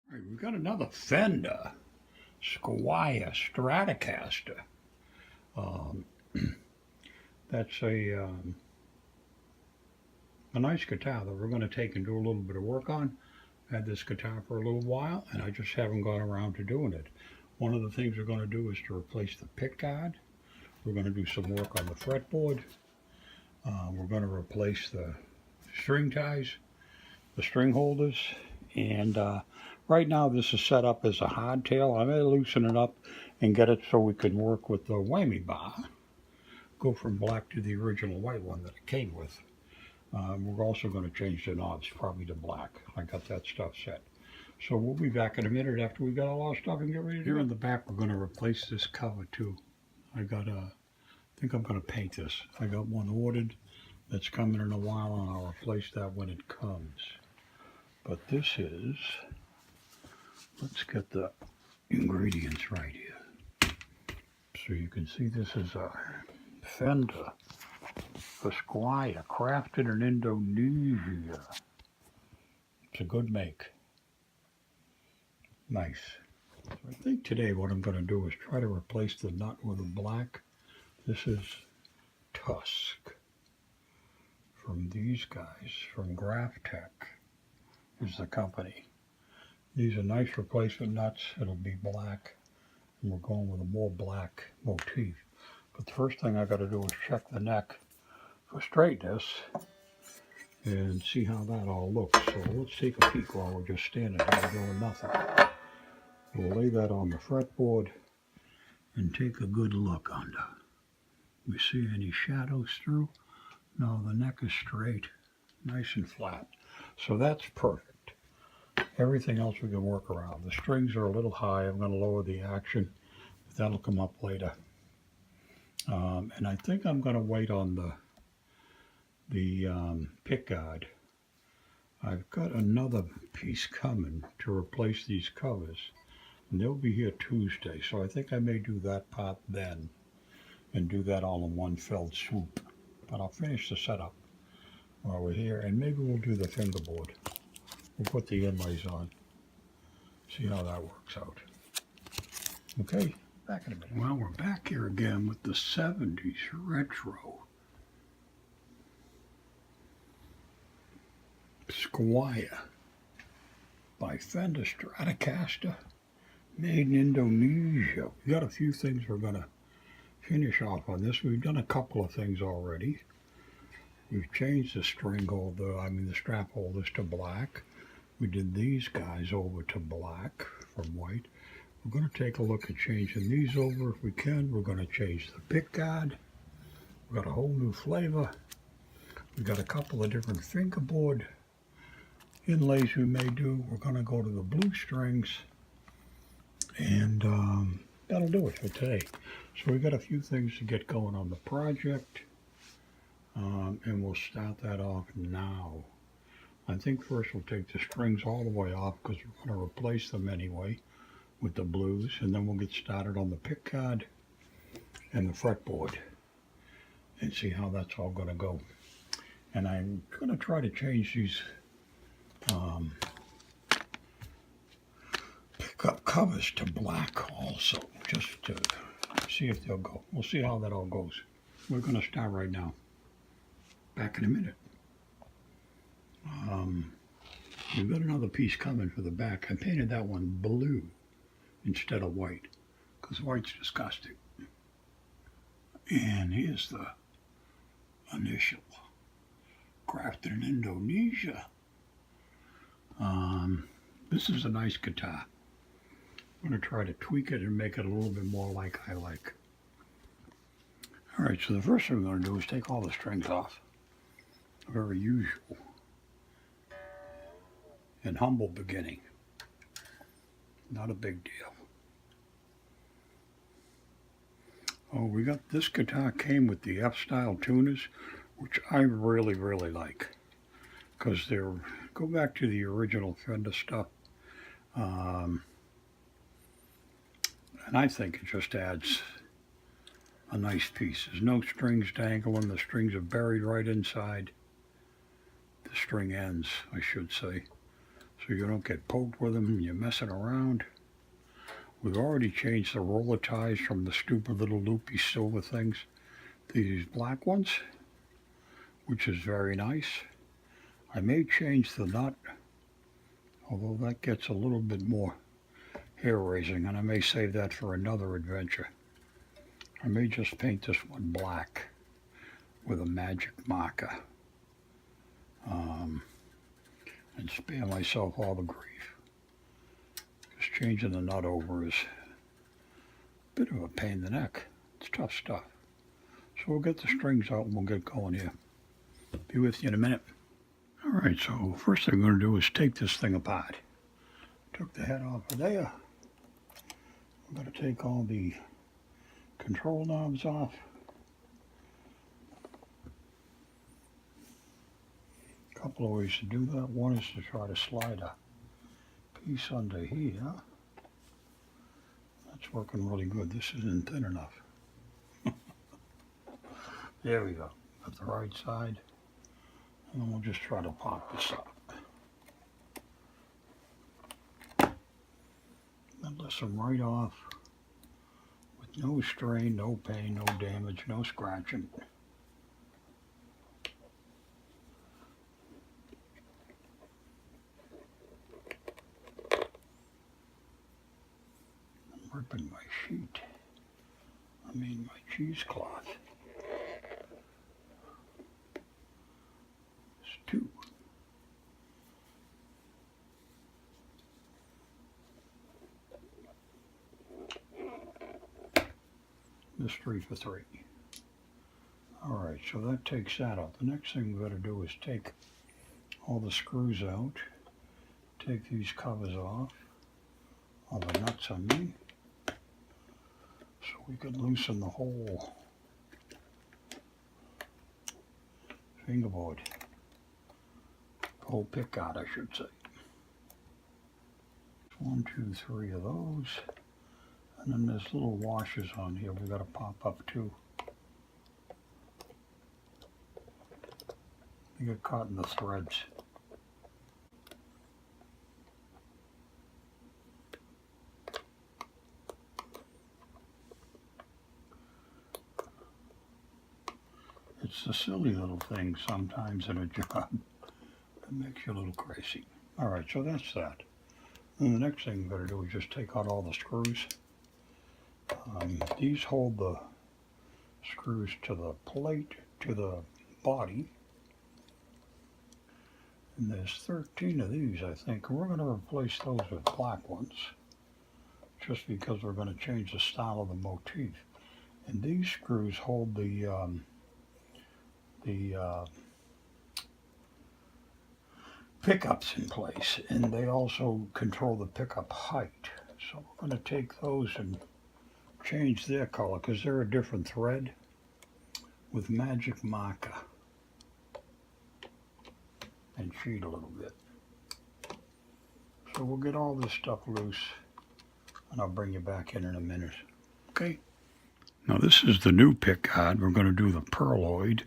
All right, we've got another Fender Squier Stratocaster. Um, that's a nice guitar that we're going to take and do a little bit of work on. I had this guitar for a little while, and I just haven't gone around to doing it. One of the things we're going to do is to replace the pick guard. We're going to do some work on the fretboard. We're going to replace the string ties, the string holders, and right now this is set up as a hardtail. I may loosen it up and get it so we can work with the whammy bar. Go from black to the original white one that it came with. We're also going to change the knobs probably to black. I got that stuff set. So we'll be back in a minute after we got all our stuff and get ready to do it. Here in the back we're going to replace this cover too. I think I'm going to paint this. I got one ordered that's coming in a while, and I'll replace that when it comes. But this is, let's get the ingredients right here. So you can see this is a Fender, a Squier, crafted in Indonesia. It's a good make. Nice. So I think today what I'm going to do is try to replace the nut with a black. This is Tusk from these guys, from Graphtec is the company. These are nice replacement nuts. It'll be black, and we're going with a more black motif. But the first thing I got to do is check the neck for straightness and see how that all looks. So let's take a peek while we're just standing here doing nothing. We'll lay that on the fretboard and take a good look under. We see any shadows through? No, the neck is straight, nice and flat. So that's perfect. Everything else we can work around. The strings are a little high. I'm going to lower the action. That'll come up later. And I think I'm going to wait on the pick guard. I've got another piece coming to replace these covers, and they'll be here Tuesday. So I think I may do that part then and do that all in one fell swoop. But I'll finish the setup while we're here, and maybe we'll do the fingerboard. We'll put the inlays on, see how that works out. Okay, back in a minute. Well, we're back here again with the 70s retro Squier by Fender Stratocaster, made in Indonesia. We got a few things we're going to finish off on this. We've done a couple of things already. We've changed the string holder, the strap holders to black. We did these guys over to black from white. We're going to take a look at changing these over if we can. We're going to change the pick guard. We've got a whole new flavor. We've got a couple of different fingerboard inlays we may do. We're going to go to the blue strings, and that'll do it for today. So we've got a few things to get going on the project, and we'll start that off now. I think first we'll take the strings all the way off because we're going to replace them anyway with the blues, and then we'll get started on the pick guard and the fretboard and see how that's all going to go. And I'm going to try to change these pickup covers to black also, just to see if they'll go. We'll see how that all goes. We're going to start right now. Back in a minute. We've got another piece coming for the back. I painted that one blue instead of white because white's disgusting. And here's the initial, crafted in Indonesia. This is a nice guitar. I'm going to try to tweak it and make it a little bit more like I like. Alright, so the first thing we're going to do is take all the strings off. Very usual and humble beginning. Not a big deal. Oh, we got this guitar came with the F-style tuners, which I really, really like. Because they're, go back to the original Fender stuff. And I think it just adds a nice piece. There's no strings dangling. The strings are buried right inside the string ends, I should say. so you don't get poked with them and you're messing around. We've already changed the roller ties from the stupid little loopy silver things to these black ones, which is very nice. I may change the nut, although that gets a little bit more hair raising, and I may save that for another adventure. I may just paint this one black with a magic marker and spare myself all the grief. Just changing the nut over is a bit of a pain in the neck. It's tough stuff. So we'll get the strings out and we'll get going here. Be with you in a minute. Alright, so first thing I'm going to do is take this thing apart. Took the head off of there. I'm going to take all the control knobs off. A couple of ways to do that. One is to try to slide a piece under here. That's working really good. This isn't thin enough. There we go. Got the right side. And then we'll just try to pop this up. That lifts them right off with no strain, no pain, no damage, no scratching. I'm ripping my sheet. I mean my cheesecloth. It's 2. This 3 for 3. Alright, so that takes that out. The next thing we've got to do is take all the screws out, take these covers off, all the nuts I mean, so we can loosen the whole fingerboard, the whole pick guard I should say. 1, 2, 3 of those. And then there's little washers on here we got to pop up too. They get caught in the threads. It's the silly little things sometimes in a job that makes you a little crazy. Alright, so that's that. And the next thing we've got to do is just take out all the screws. These hold the screws to the plate, to the body. And there's 13 of these, I think. And we're going to replace those with black ones, just because we're going to change the style of the motif. And these screws hold the pickups in place, and they also control the pickup height. So we're going to take those and change their color because they're a different thread with magic marker and cheat a little bit. So we'll get all this stuff loose and I'll bring you back in a minute. Okay. Now this is the new pick guard. We're going to do the perloid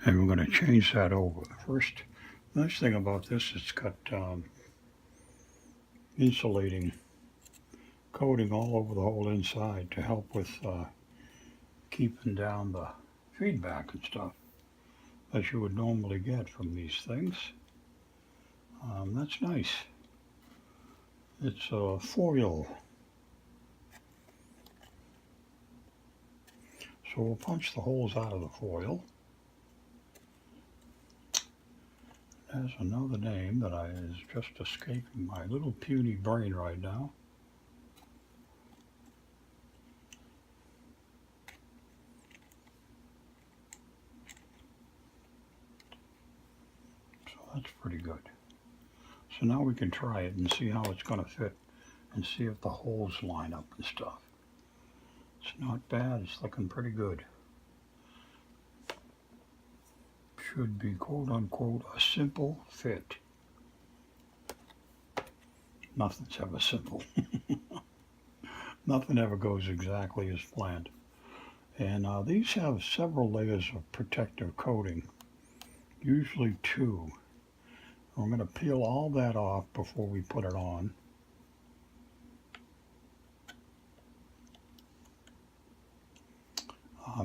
and we're going to change that over. First, the nice thing about this, it's got insulating coating all over the whole inside to help with keeping down the feedback and stuff that you would normally get from these things. That's nice. It's a foil. So we'll punch the holes out of the foil. It has another name that is just escaping my little puny brain right now. That's pretty good. So now we can try it and see how it's going to fit and see if the holes line up and stuff. It's not bad. It's looking pretty good. Should be quote unquote a simple fit. Nothing's ever simple. Nothing ever goes exactly as planned. And these have several layers of protective coating, usually 2. We're going to peel all that off before we put it on.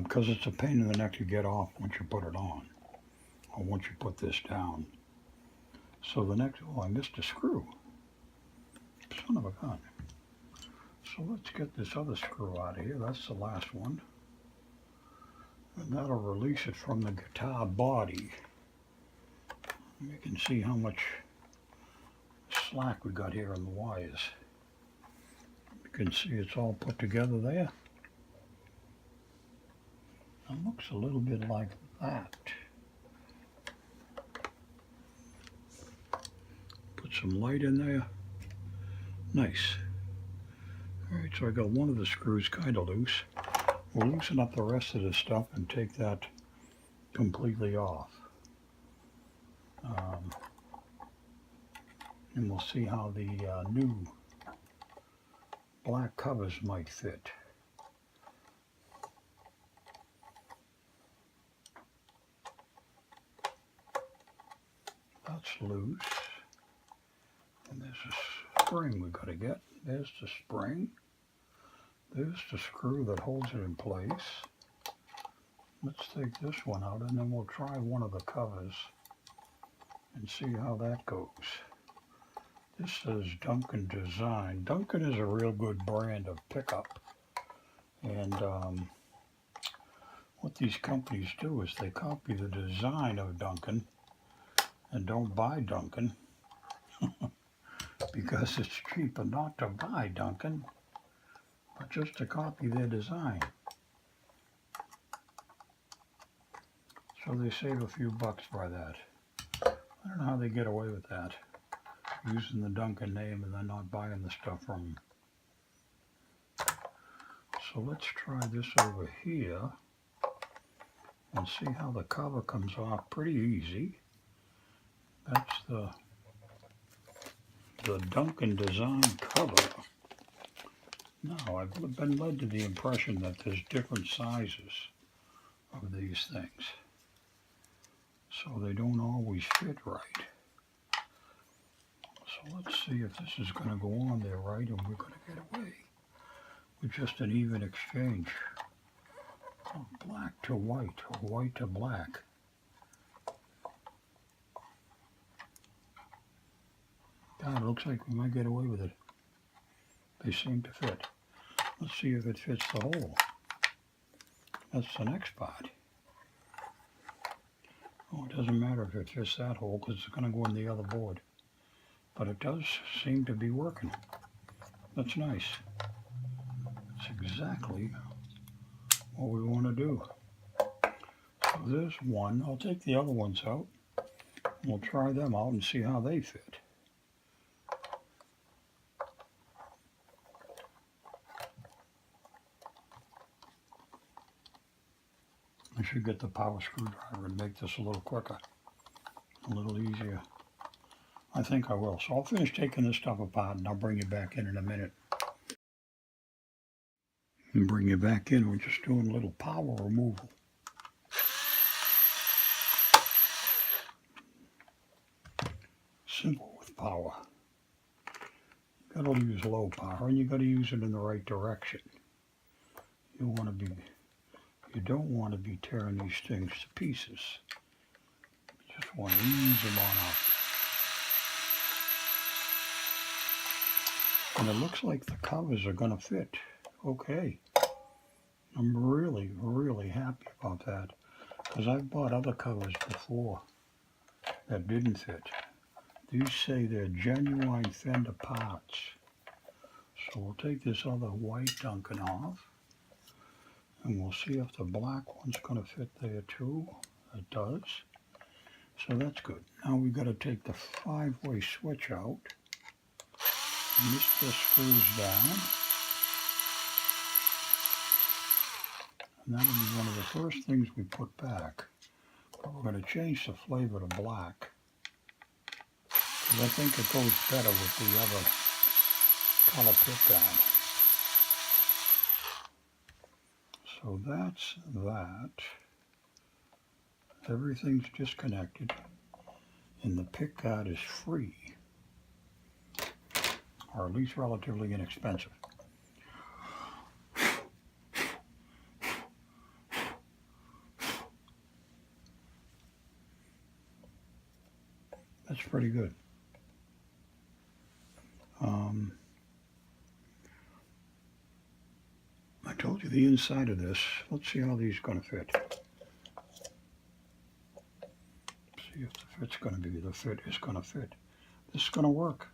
Because it's a pain in the neck to get off once you put it on, or once you put this down. So the next, oh, I missed a screw. Son of a gun. So let's get this other screw out of here. That's the last one. And that'll release it from the guitar body. You can see how much slack we got here in the wires. You can see it's all put together there. It looks a little bit like that. Put some light in there. Nice. Alright, so I got one of the screws kind of loose. We'll loosen up the rest of this stuff and take that completely off. And we'll see how the new black covers might fit. That's loose. And there's a spring we got to get. There's the spring. There's the screw that holds it in place. Let's take this one out and then we'll try one of the covers and see how that goes. This says Duncan Design. Duncan is a real good brand of pickup. And what these companies do is they copy the design of Duncan and don't buy Duncan because it's cheaper not to buy Duncan, but just to copy their design. So they save a few bucks by that. I don't know how they get away with that, using the Duncan name and then not buying the stuff from them. So let's try this over here and see how the cover comes off. Pretty easy. That's the Duncan Design cover. Now, I've been led to the impression that there's different sizes of these things, so they don't always fit right. So let's see if this is going to go on there right, and we're going to get away with just an even exchange of black to white, or white to black. God, it looks like we might get away with it. They seem to fit. Let's see if it fits the hole. That's the next part. Oh, it doesn't matter if it fits that hole because it's going to go in the other board. But it does seem to be working. That's nice. That's exactly what we want to do. So there's one. I'll take the other ones out. We'll try them out and see how they fit. I should get the power screwdriver and make this a little quicker, a little easier. I think I will. So I'll finish taking this stuff apart and I'll bring you back in a minute. And bring you back in. We're just doing a little power removal. Simple with power. You gotta use low power and you gotta use it in the right direction. You don't want to be tearing these things to pieces. You just want to ease them on up. And it looks like the covers are going to fit. Okay. I'm really, really happy about that. Because I've bought other covers before that didn't fit. These say they're genuine Fender parts. So we'll take this other white Duncan off. And we'll see if the black one's going to fit there too. It does. So that's good. Now we've got to take the 5-way switch out. And this just screws down. And that'll be one of the first things we put back. But we're going to change the flavor to black. Because I think it goes better with the other color pickguard. So that's that. Everything's disconnected. and the pick guard is free, or at least relatively inexpensive. That's pretty good. I told you the inside of this. Let's see how these are going to fit. See if the fit's going to be, the fit is going to fit. This is going to work.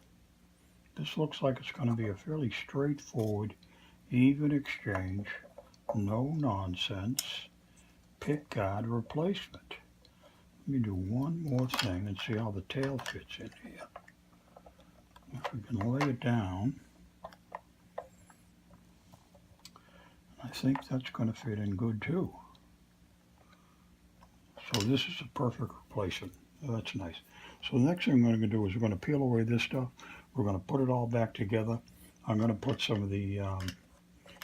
This looks like it's going to be a fairly straightforward, even exchange, no nonsense, pick guard replacement. Let me do one more thing and see how the tail fits in here. If we can lay it down, I think that's going to fit in good too. So this is a perfect replacement. That's nice. So the next thing we're going to do is we're going to peel away this stuff. We're going to put it all back together. I'm going to put some of the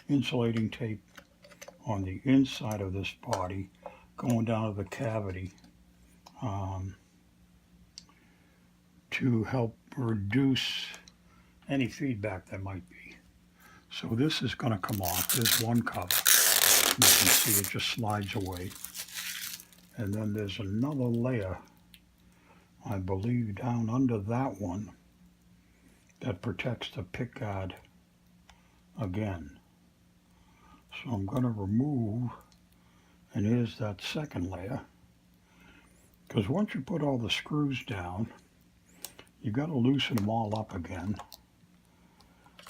insulating tape on the inside of this body, going down to the cavity, to help reduce any feedback there might be. So this is going to come off. There's one cover. You can see it just slides away. And then there's another layer, I believe, down under that one that protects the pick guard again. So I'm going to remove, and here's that second layer. Because once you put all the screws down, you got to loosen them all up again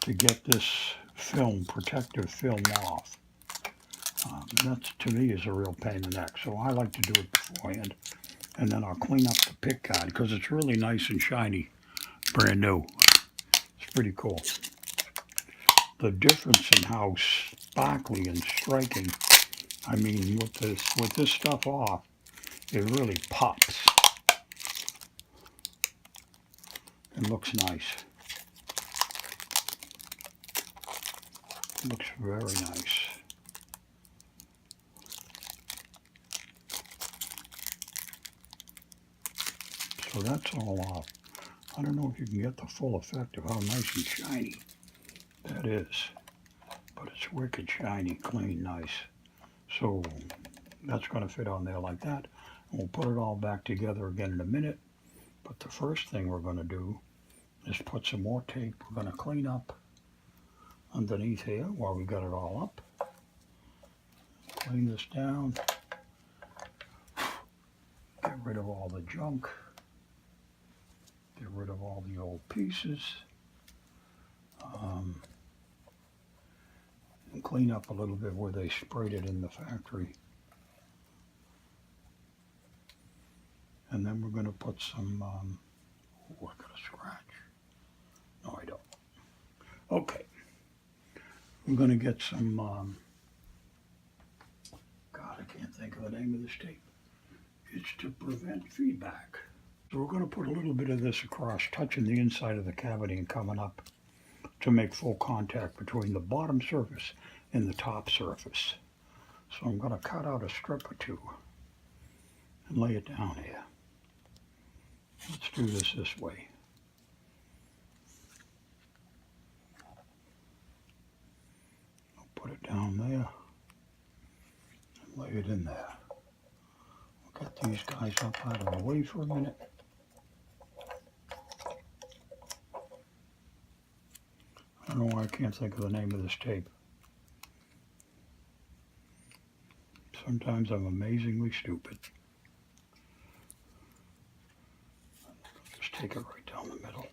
to get this film, protective film off. That to me is a real pain in the neck, so I like to do it beforehand. And then I'll clean up the pick guard because it's really nice and shiny, brand new. It's pretty cool. The difference in how sparkly and striking, I mean, with this stuff off, it really pops. It looks nice. It looks very nice. So that's all off. I don't know if you can get the full effect of how nice and shiny that is, but it's wicked shiny, clean, nice. So that's going to fit on there like that. And we'll put it all back together again in a minute. But the first thing we're going to do is put some more tape. We're going to clean up underneath here while we got it all up. Clean this down. Get rid of all the junk. Get rid of all the old pieces. And clean up a little bit where they sprayed it in the factory. And then we're going to put some, I got a scratch. No, I don't. Okay. We're going to get some, God, I can't think of the name of this tape. It's to prevent feedback. So we're going to put a little bit of this across, touching the inside of the cavity and coming up to make full contact between the bottom surface and the top surface. So I'm going to cut out a strip or two and lay it down here. Let's do this way. I'll put it down there and lay it in there. We'll get these guys up out of the way for a minute. I don't know why I can't think of the name of this tape. Sometimes I'm amazingly stupid. Just take it right down the middle.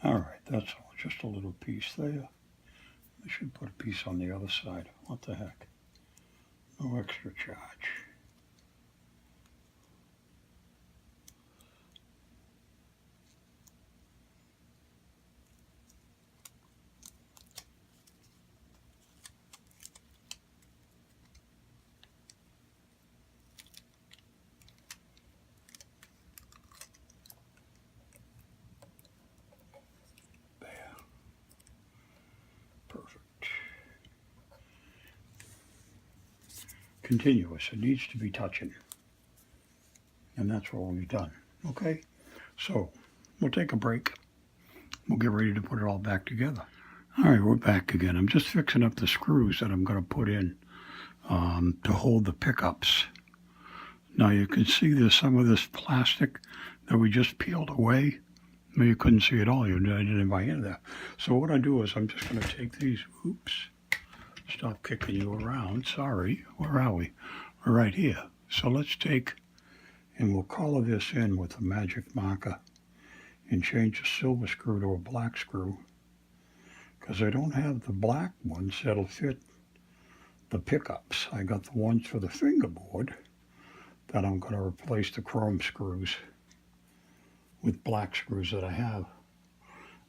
All right, that's all, just a little piece there. I should put a piece on the other side. What the heck? No extra charge. Continuous. It needs to be touching. And that's what we've done. Okay? So, we'll take a break. We'll get ready to put it all back together. All right, we're back again. I'm just fixing up the screws that I'm going to put in to hold the pickups. Now, you can see there's some of this plastic that we just peeled away. Well, you couldn't see it all. I didn't have my hand there. So what I do is I'm just going to take these. Oops. Stop kicking you around. Sorry. Where are we? We're right here. So let's take, and we'll color this in with a magic marker and change the silver screw to a black screw, because I don't have the black ones that'll fit the pickups. I got the ones for the fingerboard that I'm going to replace the chrome screws with black screws that I have.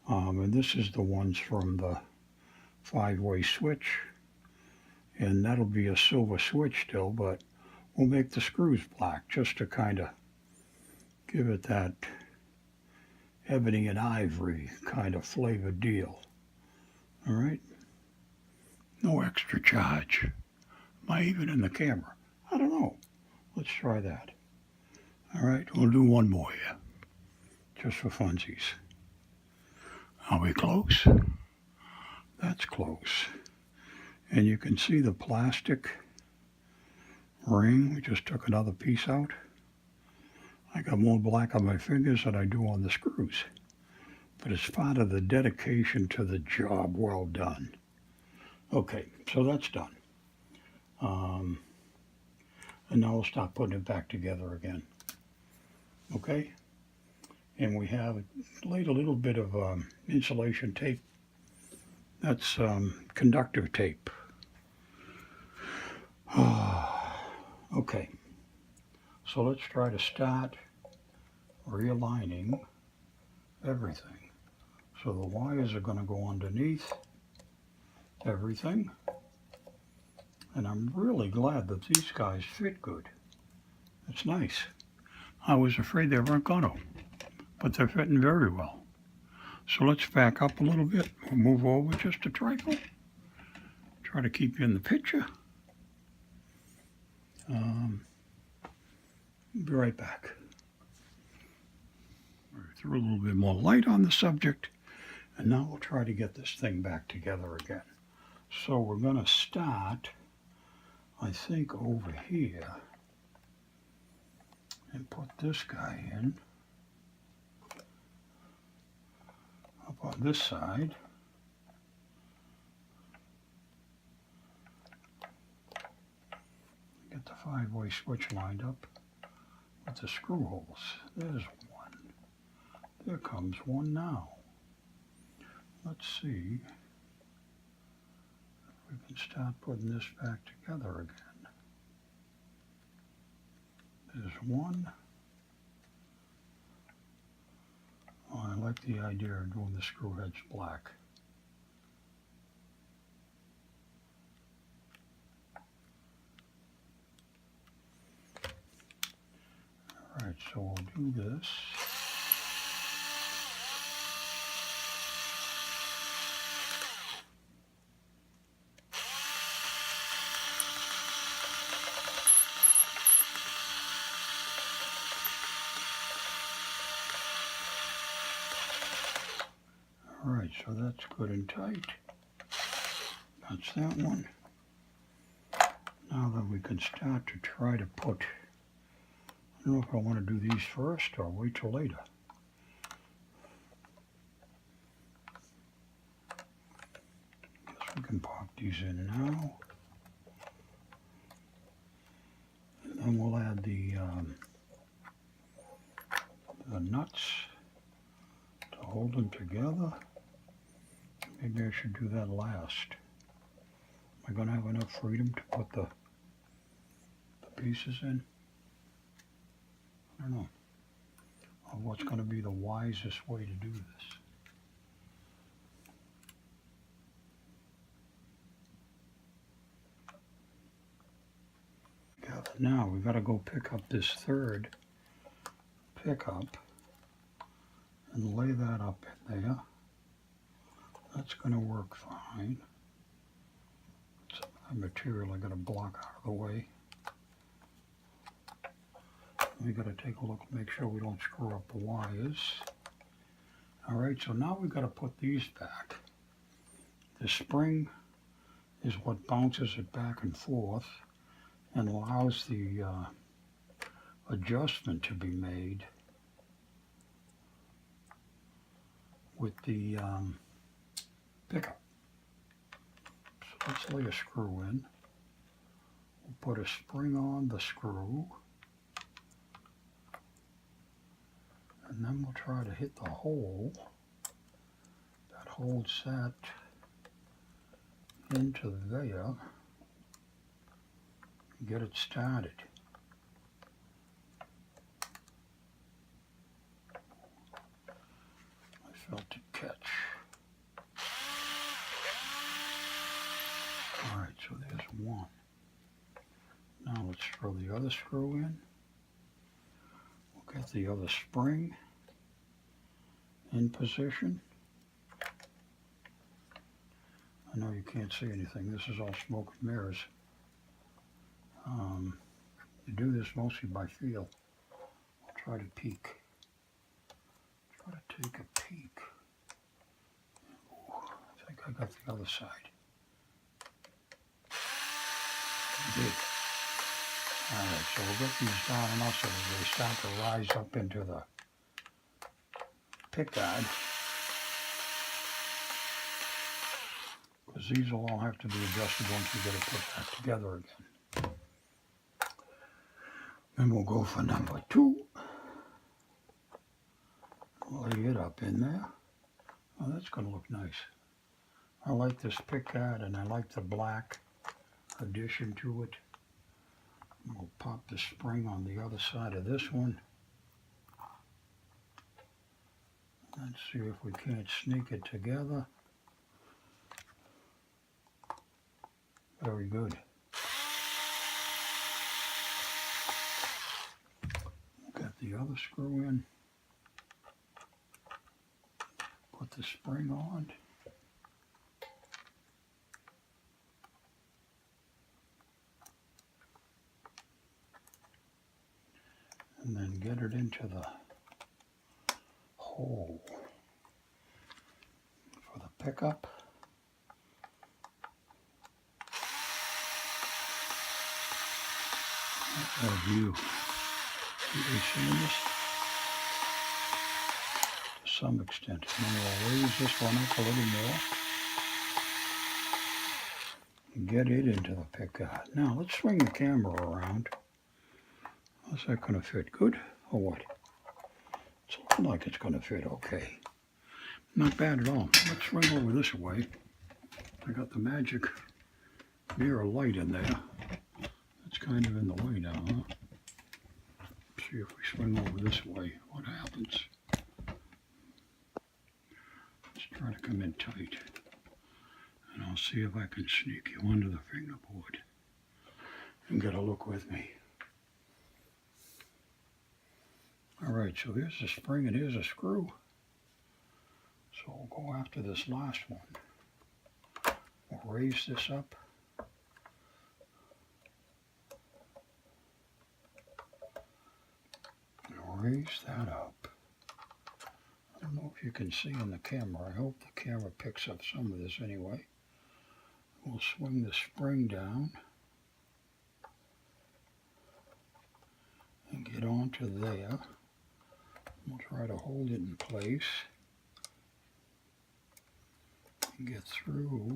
And this is the ones from the 5-way switch. And that'll be a silver switch still, but we'll make the screws black just to kind of give it that ebony and ivory kind of flavor deal. All right? No extra charge. Am I even in the camera? I don't know. Let's try that. All right, we'll do one more here, just for funsies. Are we close? That's close. And you can see the plastic ring. We just took another piece out. I got more black on my fingers than I do on the screws. But it's part of the dedication to the job well done. Okay, so that's done. And now we'll start putting it back together again. Okay? And we have laid a little bit of insulation tape. That's conductive tape. Okay, so let's try to start realigning everything. So the wires are going to go underneath everything. And I'm really glad that these guys fit good. It's nice. I was afraid they weren't going to, but they're fitting very well. So let's back up a little bit. We'll move over just a trifle. Try to keep you in the picture. Be right back. Threw a little bit more light on the subject, and now we'll try to get this thing back together again. So we're going to start, I think, over here and put this guy in up on this side. Get the 5-way switch lined up with the screw holes. There's one. There comes one now. Let's see if we can start putting this back together again. There's one. Oh, I like the idea of doing the screw heads black. All right, so we'll do this. All right, so that's good and tight. That's that one. Now that we can start to try to put, I don't know if I want to do these first or wait till later. Guess we can pop these in now. And then we'll add the nuts to hold them together. Maybe I should do that last. I going to have enough freedom to put the pieces in? I don't know. Or what's going to be the wisest way to do this? Now we've got to go pick up this third pickup and lay that up in there. That's going to work fine. Some of the material I got to block out of the way. We got to take a look, make sure we don't screw up the wires. All right, so now we've got to put these back. The spring is what bounces it back and forth and allows the adjustment to be made with the pickup. So let's lay a screw in. We'll put a spring on the screw, and then we'll try to hit the hole that holds that into there. Get it started. I felt it catch. All right, so there's one. Now let's throw the other screw in. We'll get the other spring in position. I know you can't see anything. This is all smoke and mirrors. You do this mostly by feel. I'll try to peek. Try to take a peek. Ooh, I think I got the other side. I did. Alright, so we'll get these down enough so that they start to rise up into the pick guard. Because these will all have to be adjusted once we get it put back together again. Then we'll go for number 2. Lay it up in there. Oh, that's going to look nice. I like this pick guard and I like the black addition to it. We'll pop the spring on the other side of this one. Let's see if we can't sneak it together. Very good. Get the other screw in. Put the spring on. And then get it into the hole for the pickup. That's our view. You can see this to some extent. And then we'll raise this one up a little more and get it into the pickup. Now let's swing the camera around. How's that going to fit? Good or what? It's looking like it's going to fit okay. Not bad at all. Let's swing over this way. I got the magic mirror light in there. It's kind of in the way now, huh? See if we swing over this way, what happens. Let's try to come in tight. And I'll see if I can sneak you under the fingerboard and get a look with me. Alright, so here's the spring and here's a screw. So we'll go after this last one. We'll raise this up. Raise that up. I don't know if you can see on the camera. I hope the camera picks up some of this anyway. We'll swing the spring down and get onto there. We'll try to hold it in place and get through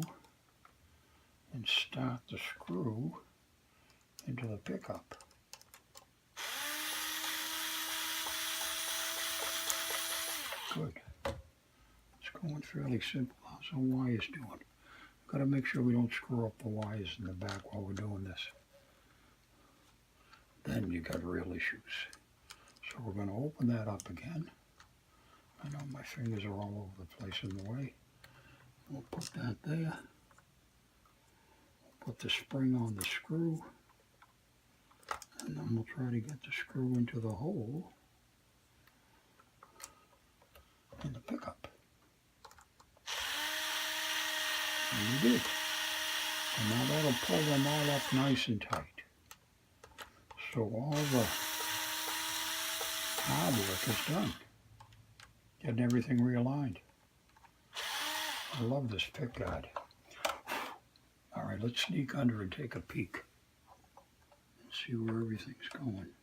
and start the screw into the pickup. Good. It's going fairly simple. How's the wires doing? Got to make sure we don't screw up the wires in the back while we're doing this. Then you got real issues. So we're going to open that up again. I know my fingers are all over the place in the way. We'll put that there. Put the spring on the screw. And then we'll try to get the screw into the hole in the pickup. And we did. And now that'll pull them all up nice and tight. So all the hard work is done. Getting everything realigned. I love this pick guard. All right, let's sneak under and take a peek. And see where everything's going.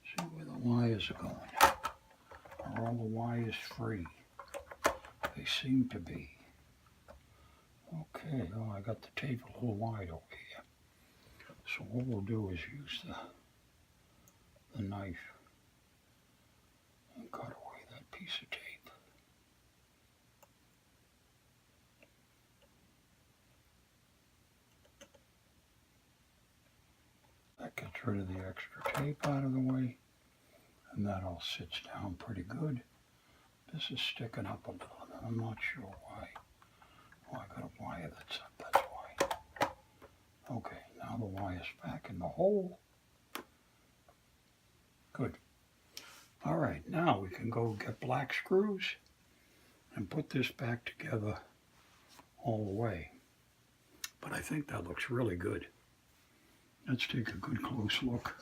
See where the wires are going. Are all the wires free? They seem to be. Okay, oh, I got the tape a little wide over here. So what we'll do is use the knife and cut away that piece of tape. That gets rid of the extra tape out of the way, and that all sits down pretty good. This is sticking up a little, and I'm not sure why. Oh, I got a wire that's up, that's why. Okay, now the wire's back in the hole. Good. All right, now we can go get black screws and put this back together all the way. But I think that looks really good. Let's take a good close look,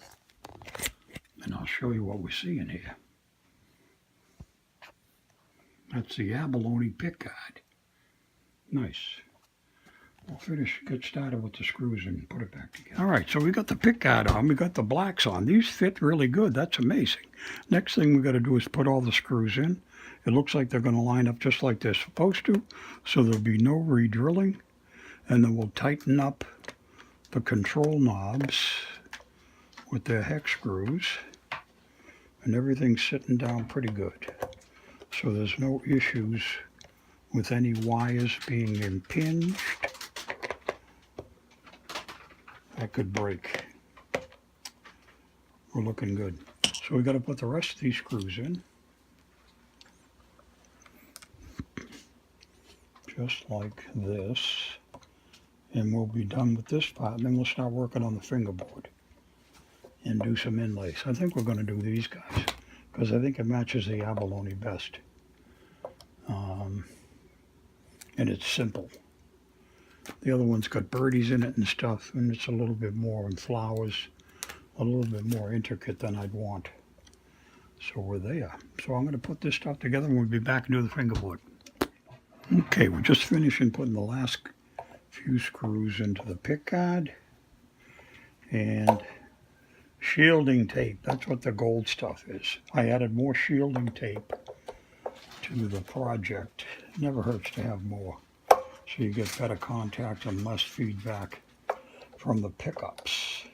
and I'll show you what we see in here. That's the abalone pick guard. Nice. We'll get started with the screws and put it back together. All right, so we got the pick guard on, we got the blacks on. These fit really good, that's amazing. Next thing we got to do is put all the screws in. It looks like they're going to line up just like they're supposed to, so there'll be no re-drilling. And then we'll tighten up the control knobs with their hex screws, and everything's sitting down pretty good. So there's no issues with any wires being impinged. That could break. We're looking good. So we got to put the rest of these screws in. Just like this. And we'll be done with this part, and then we'll start working on the fingerboard and do some inlays. I think we're going to do these guys because I think it matches the abalone best. And it's simple. The other one's got birdies in it and stuff, and it's a little bit more, and flowers, a little bit more intricate than I'd want. So we're there. So I'm going to put this stuff together, and we'll be back and do the fingerboard. Okay, we're just finishing putting the last few screws into the pick guard, and shielding tape, that's what the gold stuff is. I added more shielding tape to the project. It never hurts to have more, so you get better contact and less feedback from the pickups.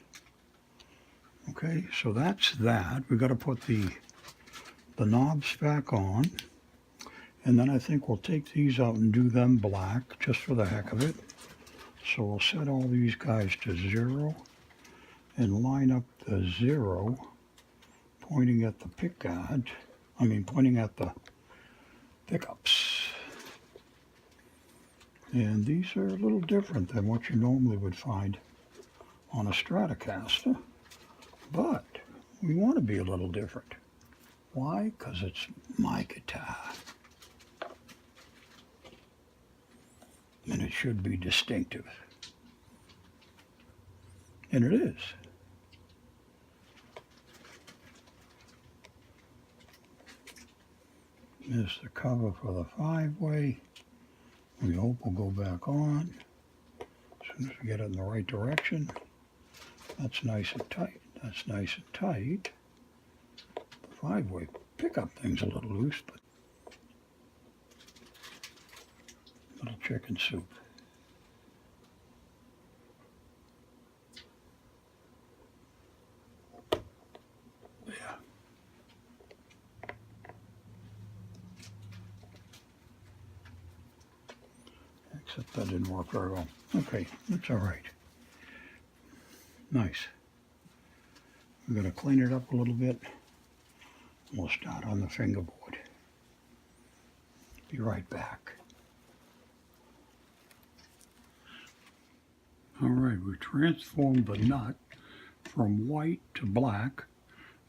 Okay, so that's that. We got to put the knobs back on, and then I think we'll take these out and do them black just for the heck of it. So we'll set all these guys to 0 and line up the 0 pointing at the pick guard, pointing at the pickups. And these are a little different than what you normally would find on a Stratocaster, but we want to be a little different. Why? Because it's my guitar. And it should be distinctive. And it is. There's the cover for the 5-way. We hope will go back on as soon as we get it in the right direction. That's nice and tight. That's nice and tight. The 5-way pickup thing's a little loose, but little chicken soup. Yeah. except that didn't work very well. Okay, that's all right. Nice. We're going to clean it up a little bit. We'll start on the fingerboard. Be right back. All right, we transformed the nut from white to black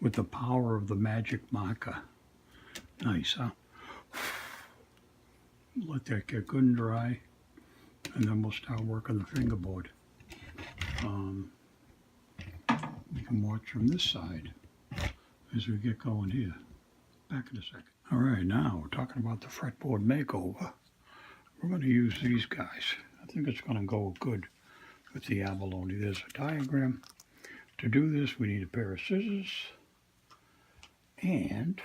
with the power of the magic marker. Nice, huh? Let that get good and dry, and then we'll start working the fingerboard. You can watch from this side as we get going here. Back in a second. All right, now we're talking about the fretboard makeover. We're going to use these guys. I think it's going to go good with the abalone. There's a diagram. To do this, we need a pair of scissors and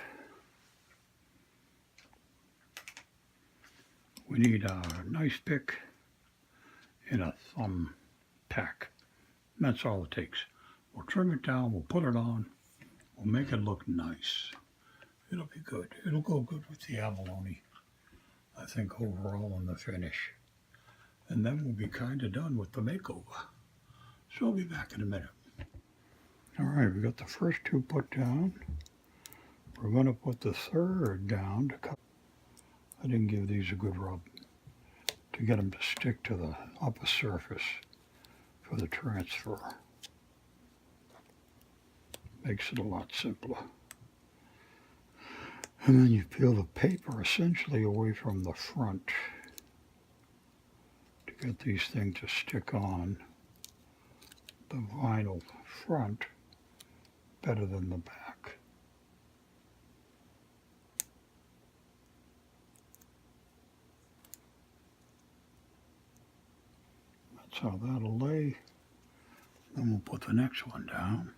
we need a nice pick and a thumb tack. That's all it takes. We'll trim it down, we'll put it on, we'll make it look nice. It'll be good. It'll go good with the abalone, I think, overall in the finish. And then we'll be kind of done with the makeover. So I'll be back in a minute. All right, we got the first two put down. We're going to put the third down to cut. I didn't give these a good rub to get them to stick to the upper surface for the transfer. Makes it a lot simpler. And then you peel the paper essentially away from the front to get these things to stick on the vinyl front better than the back. That's how that'll lay. Then we'll put the next one down.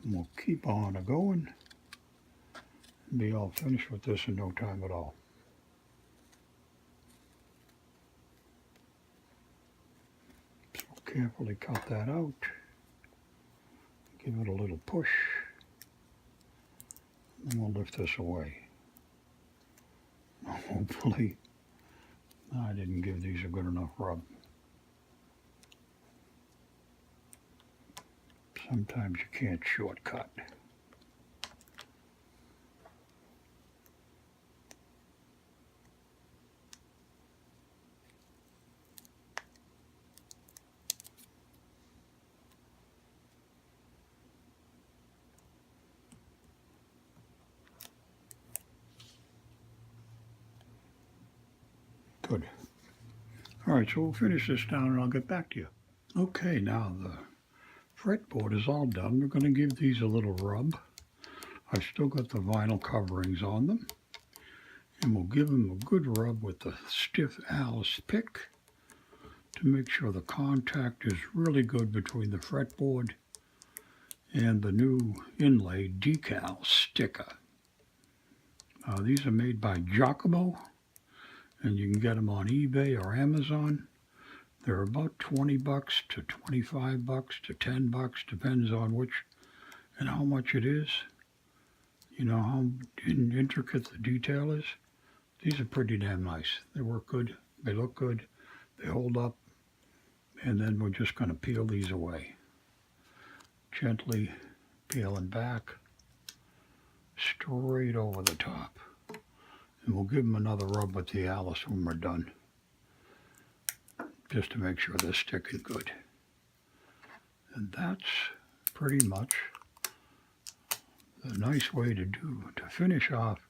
And we'll keep on going and be all finished with this in no time at all. So carefully cut that out. Give it a little push. And we'll lift this away. Hopefully, I didn't give these a good enough rub. Sometimes you can't shortcut. Good. All right, so we'll finish this down and I'll get back to you. Okay, now the fretboard is all done. We're going to give these a little rub. I've still got the vinyl coverings on them. And we'll give them a good rub with the stiff Alice pick to make sure the contact is really good between the fretboard and the new inlay decal sticker. These are made by Giacomo, and you can get them on eBay or Amazon. They're about 20 bucks to 25 bucks to 10 bucks, depends on which and how much it is. You know how intricate the detail is. These are pretty damn nice. They work good, they look good, they hold up, and then we're just going to peel these away. Gently peeling back, straight over the top. And we'll give them another rub with the Alice when we're done, just to make sure they're sticking good. And that's pretty much the nice way to finish off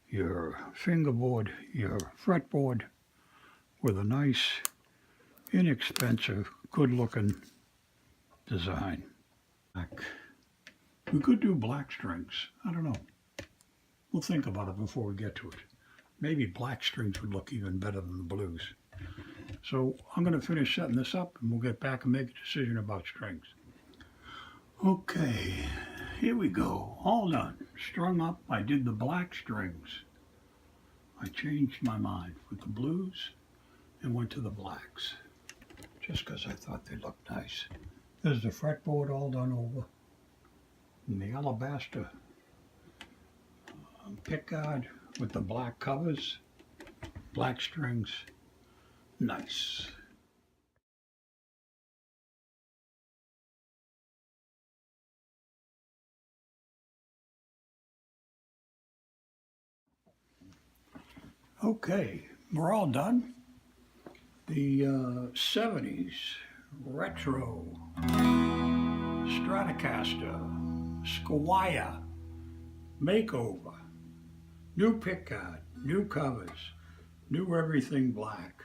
your fingerboard, your fretboard, with a nice, inexpensive, good-looking design. We could do black strings. I don't know. We'll think about it before we get to it. Maybe black strings would look even better than the blues. So I'm going to finish setting this up and we'll get back and make a decision about strings. Okay, here we go. All done. Strung up. I did the black strings. I changed my mind with the blues and went to the blacks, just because I thought they looked nice. There's the fretboard all done over. And the alabaster pickguard with the black covers. black strings. Nice. Okay, we're all done. The 70's retro Stratocaster, Squier, MakeOver, new pickguard, new covers, new everything black,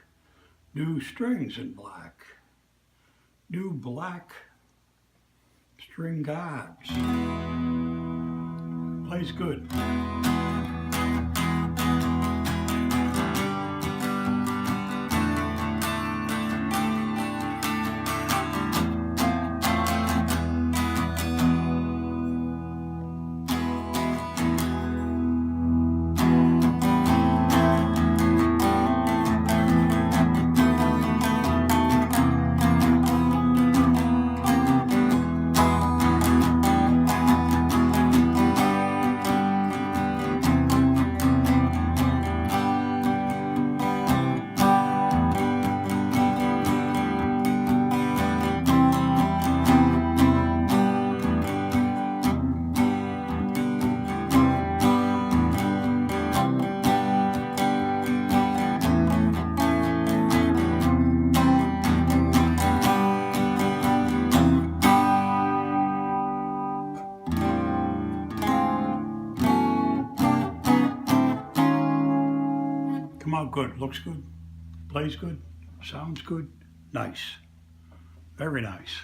new strings in black, new black string guards. Plays good. Come out good, looks good, plays good, sounds good, nice, very nice.